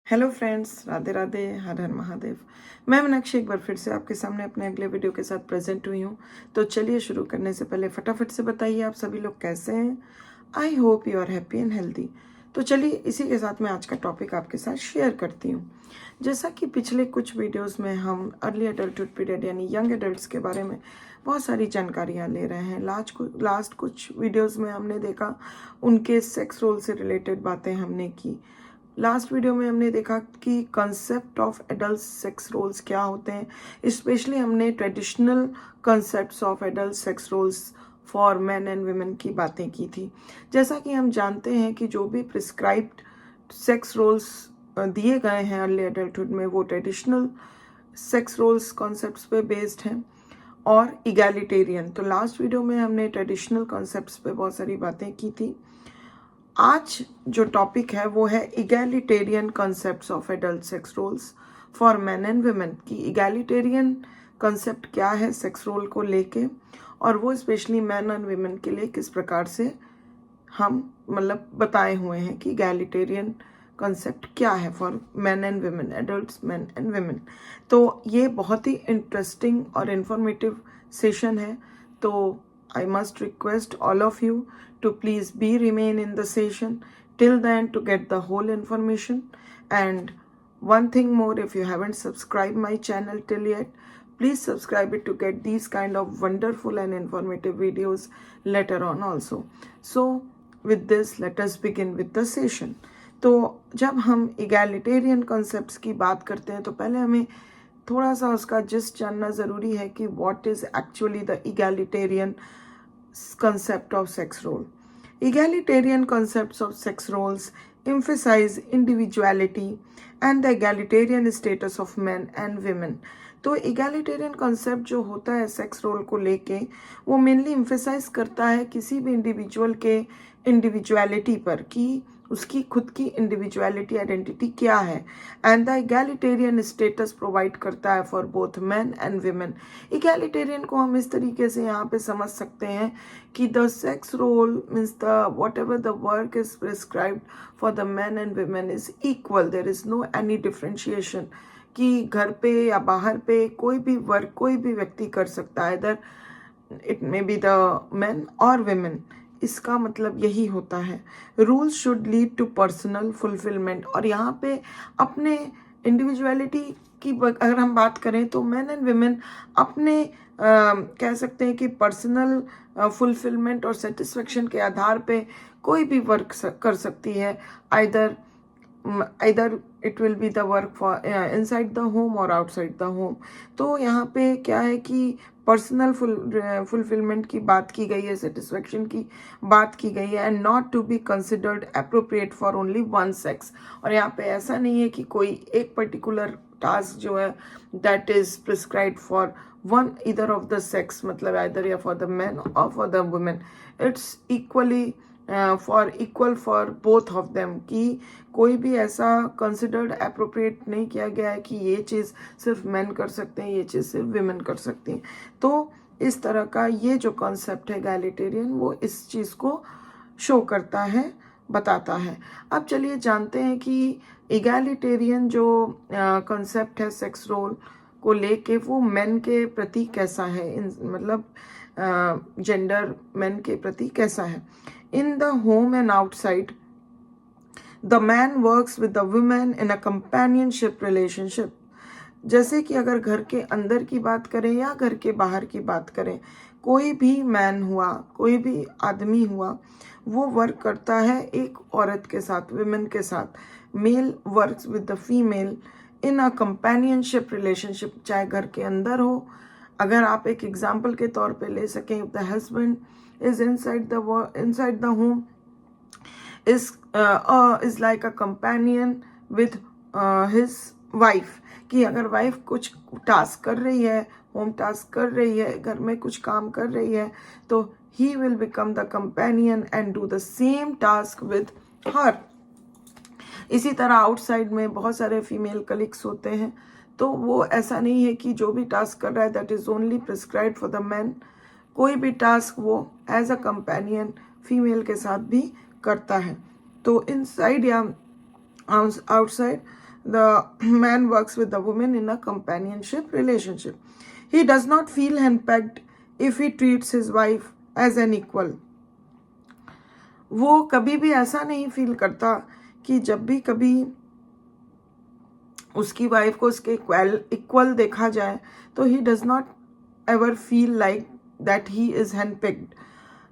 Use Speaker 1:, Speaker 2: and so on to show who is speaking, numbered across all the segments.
Speaker 1: Hello friends, Radhe Radhe, हर हर महादेव। मैं मीनाक्षी एक बार फिर से आपके सामने अपने अगले वीडियो के साथ प्रेजेंट हुई हूँ। तो चलिए शुरू करने से पहले फटाफट से बताइए आप सभी लोग कैसे हैं। I hope you are happy and healthy. तो चलिए इसी के साथ मैं आज का टॉपिक आपके साथ शेयर करती हूँ। जैसा कि पिछले कुछ वीडियोस में हम अर्ली एडल्टहुड पीरियड यानी यंग एडल्ट्स के बारे में बहुत सारी जानकारियाँ ले रहे हैं। लास्ट कुछ वीडियोस में हमने देखा उनके सेक्स रोल से रिलेटेड बातें हमने की। लास्ट वीडियो में हमने देखा कि concept of adult sex roles क्या होते हैं। स्पेशली हमने traditional concepts of adult sex roles for man and women की बातें की थी। जैसा कि हम जानते हैं कि जो भी प्रिस्क्राइब्ड सेक्स रोल्स दिए गए हैं अर्ली एडल्टहुड में वो ट्रेडिशनल सेक्स रोल्स कॉन्सेप्ट्स पे बेस्ड हैं और इगैलिटेरियन। तो लास्ट वीडियो में हमने ट्रेडिशनल कॉन्सेप्ट्स पे बहुत सारी बातें की थी। आज जो टॉपिक है वो है egalitarian concepts of adult sex roles for man and women. की इगैलिटेरियन कॉन्सेप्ट क्या है सेक्स रोल को लेके, और वो स्पेशली मैन एंड वुमेन के लिए किस प्रकार से हम बताए हुए हैं कि इगैलिटेरियन कॉन्सेप्ट क्या है for man and women, adults man and women. तो ये बहुत ही इंटरेस्टिंग और इंफॉर्मेटिव सेशन है। तो I must request all of you to please remain in the session till the end to get the whole information. And one thing more, if you haven't subscribed my channel till yet, please subscribe it to get these kind of wonderful and informative videos later on also. So with this, let us begin with the session. तो जब हम egalitarian concepts की बात करते हैं तो पहले हमें थोड़ा सा उसका जिस्ट जानना ज़रूरी है कि what is actually the egalitarian concept of sex role. Egalitarian concepts of sex roles emphasize individuality and the egalitarian status of men and women. तो egalitarian concept जो होता है सेक्स रोल को लेके वो मेनली emphasize करता है किसी भी इंडिविजुअल के इंडिविजुअलिटी पर कि उसकी खुद की इंडिविजुअलिटी आइडेंटिटी क्या है, and the egalitarian status provide करता है for both man and women. Egalitarian को हम इस तरीके से यहाँ पे समझ सकते हैं कि the sex role means the whatever the work is prescribed for the man and women is equal, there is no any differentiation कि घर पे या बाहर पे कोई भी वर्क कोई भी व्यक्ति कर सकता है, इधर it may be the man और वुमेन। इसका मतलब यही होता है। Rules should lead to personal fulfilment, और यहाँ पे अपने इंडिविजुअलिटी की अगर हम बात करें तो मैन एंड वुमेन अपने कह सकते हैं कि पर्सनल फुलफिलमेंट और सेटिस्फेक्शन के आधार पे कोई भी वर्क कर सकती है। either it will be the work for inside the home or outside the home. तो यहाँ पे क्या है कि पर्सनल फुलफिलमेंट की बात की गई है, सेटिस्फेक्शन की बात की गई है, and not to be considered appropriate for only one sex. और यहाँ पे ऐसा नहीं है कि कोई एक पर्टिकुलर टास्क जो है that is prescribed for one इधर ऑफ द सेक्स, मतलब आइदर या फॉर द मैन और for the women. It's equally for equal for both of them, कि कोई भी ऐसा कंसिडर्ड अप्रोप्रिएट नहीं किया गया है कि ये चीज़ सिर्फ मैन कर सकते हैं, ये चीज़ सिर्फ विमेन कर सकती हैं। तो इस तरह का ये जो कॉन्सेप्ट है इगैलिटेरियन वो इस चीज़ को शो करता है, बताता है। अब चलिए जानते हैं कि इगैलिटेरियन जो कॉन्सेप्ट है सेक्स रोल को लेके वो मेन के प्रति कैसा है, मतलब जेंडर मेन के प्रति कैसा है। In the home and outside, the man works with the woman in a companionship relationship. जैसे कि अगर घर के अंदर की बात करें या घर के बाहर की बात करें, कोई भी मैन हुआ, कोई भी आदमी हुआ, वो वर्क करता है एक औरत के साथ, विमेन के साथ। Male works with the female in a companionship relationship, चाहे घर के अंदर हो। अगर आप एक एग्जाम्पल के तौर पे ले सकें, the husband is inside the home is like a companion with his wife, कि अगर वाइफ कुछ टास्क कर रही है, होम टास्क कर रही है, घर में कुछ काम कर रही है, तो he will become the companion and do the same task with her. इसी तरह आउटसाइड में बहुत सारे फीमेल कलीग्स होते हैं, तो वो ऐसा नहीं है कि जो भी टास्क कर रहा है that is only prescribed for the man. कोई भी टास्क वो एज अ कंपेनियन फीमेल के साथ भी करता है। तो इनसाइड या outside, the man works with the woman in a companionship relationship. He does not feel henpecked if he treats his wife as an equal. वो कभी भी ऐसा नहीं फील करता कि जब भी कभी उसकी वाइफ को उसके इक्वल देखा जाए तो he does not ever feel like that he is handpicked,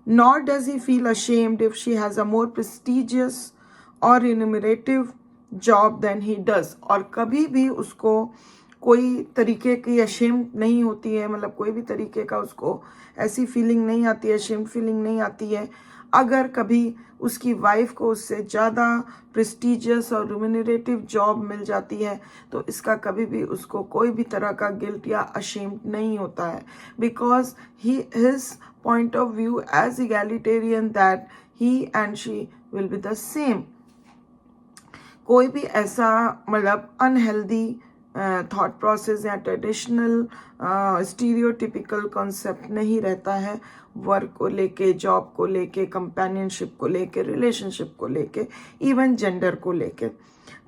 Speaker 1: nor does he feel ashamed if she has a more prestigious or remunerative job than he does. और कभी भी उसको कोई तरीके की अशेम नहीं होती है, मतलब कोई भी तरीके का उसको ऐसी फीलिंग नहीं आती है, अशेम फीलिंग नहीं आती है अगर कभी उसकी वाइफ को उससे ज़्यादा प्रेस्टिजियस और रिम्यूनरेटिव जॉब मिल जाती है, तो इसका कभी भी उसको कोई भी तरह का गिल्ट या अशेम्ड नहीं होता है, because his point of view as egalitarian that he and she will be the same. कोई भी ऐसा मतलब अनहेल्दी थॉट प्रोसेस या ट्रेडिशनल स्टीरियोटिपिकल कॉन्सेप्ट नहीं रहता है वर्क को लेके, जॉब को लेके, कंपेनियनशिप को लेके, रिलेशनशिप को लेके, इवन जेंडर को लेके.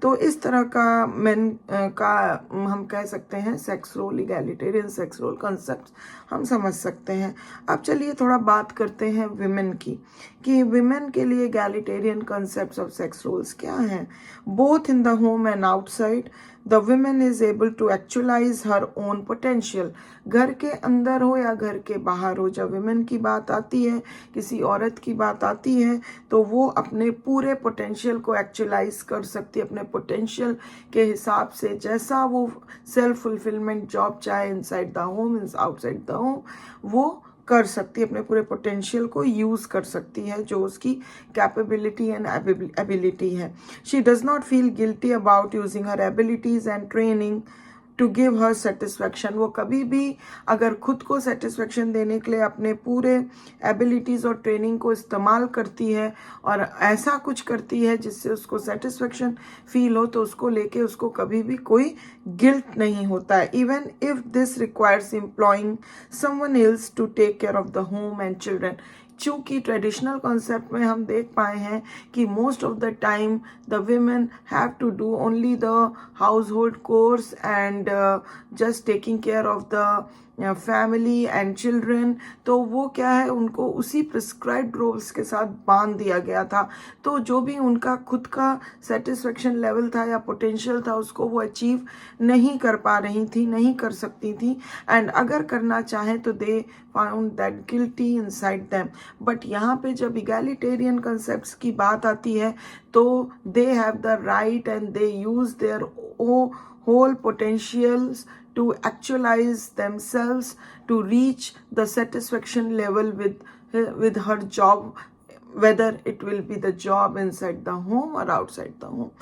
Speaker 1: तो इस तरह का मेन का हम कह सकते हैं sex role, egalitarian sex role concept हम समझ सकते हैं. अब चलिए थोड़ा बात करते हैं विमेन की, कि विमेन के लिए egalitarian concepts of sex roles क्या हैं. Both in the home and outside the women is able to actualise her own potential. घर के अंदर हो या घर के बाहर हो, जब विमेन की बात आती है, किसी औरत की बात आती है, तो वो अपने पूरे पोटेंशियल को एक्चुअलाइज कर सकती है, अपने पोटेंशियल के हिसाब से, जैसा वो सेल्फ फुलफिलमेंट जॉब चाहे inside the home, outside the home, वो कर सकती है, अपने पूरे पोटेंशियल को यूज़ कर सकती है जो उसकी कैपेबिलिटी एंड एबिलिटी है. She does not feel guilty about using her abilities and training to give her satisfaction. वो कभी भी अगर खुद को सेटिस्फैक्शन देने के लिए अपने पूरे एबिलिटीज़ और ट्रेनिंग को इस्तेमाल करती है और ऐसा कुछ करती है जिससे उसको सेटिस्फैक्शन फील हो, तो उसको लेके उसको कभी भी कोई गिल्ट नहीं होता है, even if this requires employing someone else to take care of the home and children. चूँकि ट्रेडिशनल कॉन्सेप्ट में हम देख पाए हैं कि most of the time the women have to do only the household chores and just taking care of the family and children. तो वो क्या है, उनको उसी प्रिस्क्राइब्ड रोल्स के साथ बांध दिया गया था. तो जो भी उनका खुद का सेटिस्फेक्शन लेवल था या पोटेंशियल था, उसको वो अचीव नहीं कर पा रही थी, नहीं कर सकती थी. एंड अगर करना चाहें तो they found that guilty inside them. But यहाँ पे जब इगैलिटेरियन कंसेप्ट्स की बात आती है, तो they have the right and they use their whole potentials to actualize themselves to reach the satisfaction level with her job, whether it will be the job inside the home or outside the home.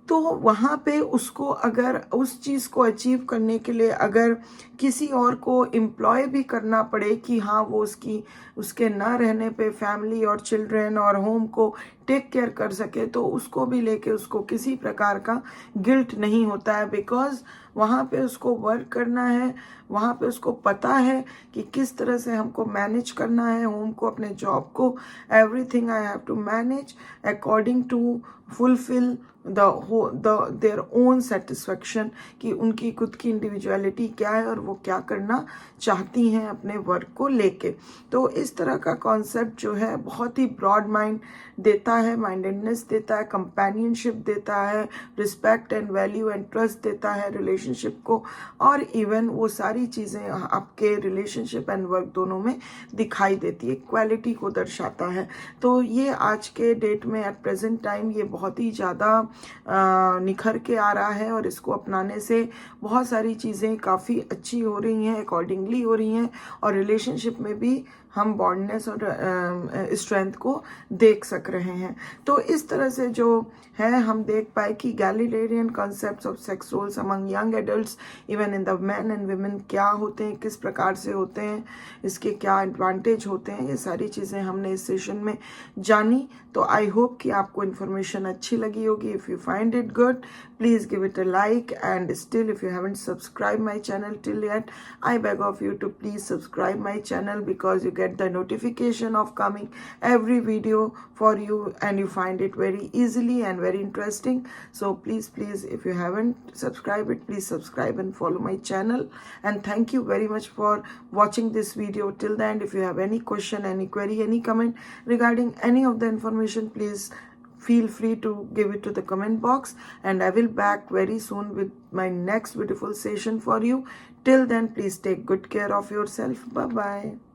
Speaker 1: तो वहाँ पे उसको अगर उस चीज़ को achieve करने के लिए अगर किसी और को एम्प्लॉय भी करना पड़े कि हाँ वो उसके ना रहने पे फैमिली और चिल्ड्रन और होम को टेक केयर कर सके, तो उसको भी लेके उसको किसी प्रकार का गिल्ट नहीं होता है, बिकॉज वहाँ पे उसको वर्क करना है, वहाँ पे उसको पता है कि किस तरह से हमको मैनेज करना है होम को, अपने जॉब को. Everything I have to manage according to fulfil their own satisfaction, कि उनकी खुद की इंडिविजुअलिटी क्या है और वो क्या करना चाहती हैं अपने वर्क को लेके. तो इस तरह का कॉन्सेप्ट जो है बहुत ही ब्रॉड माइंड देता है, माइंडेडनेस देता है, कंपेनियनशिप देता है, respect and value and trust देता है रिलेशनशिप को, और इवन वो सारी चीज़ें आपके रिलेशनशिप एंड वर्क दोनों में दिखाई देती है, इक्वालिटी को दर्शाता है. तो ये आज के डेट में एट प्रेजेंट टाइम ये बहुत ही ज़्यादा निखर के आ रहा है, और इसको अपनाने से बहुत सारी चीज़ें काफ़ी अच्छी हो रही हैं, अकॉर्डिंगली हो रही हैं, और रिलेशनशिप में भी हम बॉन्डनेस और स्ट्रेंथ को देख सक रहे हैं. तो इस तरह से जो है हम देख पाए कि egalitarian concepts of sex roles among young adults even in the man and women क्या होते हैं, किस प्रकार से होते हैं, इसके क्या एडवांटेज होते हैं, ये सारी चीज़ें हमने इस सेशन में जानी. तो आई होप कि आपको इन्फॉर्मेशन अच्छी लगी होगी. If you find it good, please give it a like, and still if you haven't subscribed my channel till yet, I beg of you to please subscribe my channel, because you get the notification of coming every video for you, and you find it very easily and very interesting. So please, if you haven't subscribed it, please subscribe and follow my channel. And thank you very much for watching this video till the end. If you have any question, any query, any comment regarding any of the information, please feel free to give it to the comment box, and I will back very soon with my next beautiful session for you. Till then, please take good care of yourself. Bye bye.